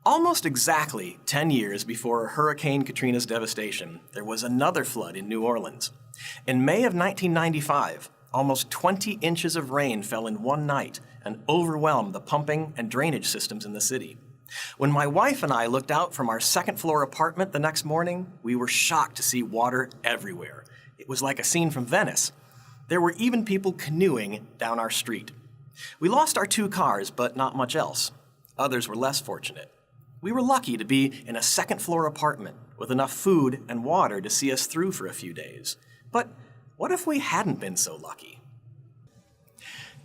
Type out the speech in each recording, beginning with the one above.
Almost exactly 10 years before Hurricane Katrina's devastation, there was another flood in New Orleans. In May of 1995, almost 20 inches of rain fell in one night and overwhelmed the pumping and drainage systems in the city. When my wife and I looked out from our second-floor apartment the next morning, we were shocked to see water everywhere. It was like a scene from Venice. There were even people canoeing down our street. We lost our 2 cars, but not much else. Others were less fortunate. We were lucky to be in a second-floor apartment with enough food and water to see us through for a few days. But what if we hadn't been so lucky?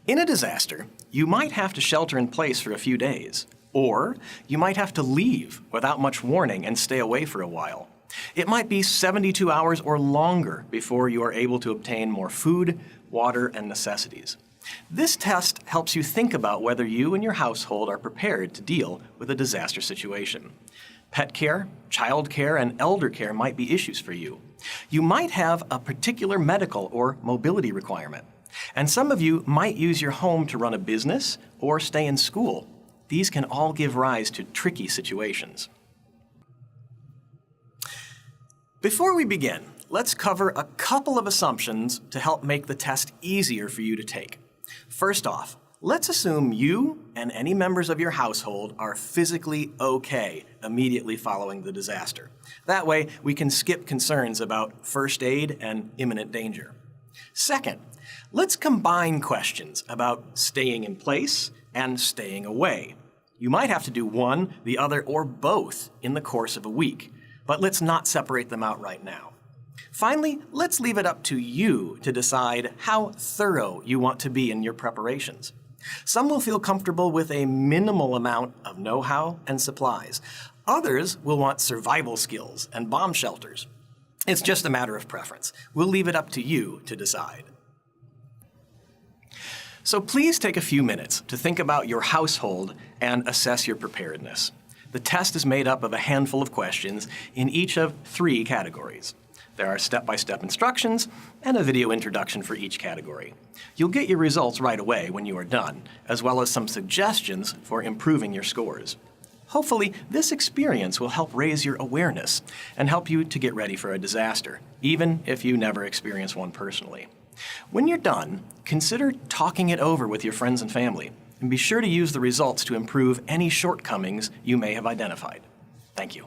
In a disaster, you might have to shelter in place for a few days, or you might have to leave without much warning and stay away for a while. It might be 72 hours or longer before you are able to obtain more food, water, and necessities. This test helps you think about whether you and your household are prepared to deal with a disaster situation. Pet care, child care, and elder care might be issues for you. You might have a particular medical or mobility requirement. And some of you might use your home to run a business or stay in school. These can all give rise to tricky situations. Before we begin, let's cover a couple of assumptions to help make the test easier for you to take. First off, let's assume you and any members of your household are physically okay immediately following the disaster. That way, we can skip concerns about first aid and imminent danger. Second, let's combine questions about staying in place and staying away. You might have to do one, the other, or both in the course of a week, but let's not separate them out right now. Finally, let's leave it up to you to decide how thorough you want to be in your preparations. Some will feel comfortable with a minimal amount of know-how and supplies. Others will want survival skills and bomb shelters. It's just a matter of preference. We'll leave it up to you to decide. So please take a few minutes to think about your household and assess your preparedness. The test is made up of a handful of questions in each of 3 categories. There are step-by-step instructions and a video introduction for each category. You'll get your results right away when you are done, as well as some suggestions for improving your scores. Hopefully, this experience will help raise your awareness and help you to get ready for a disaster, even if you never experience one personally. When you're done, consider talking it over with your friends and family, and be sure to use the results to improve any shortcomings you may have identified. Thank you.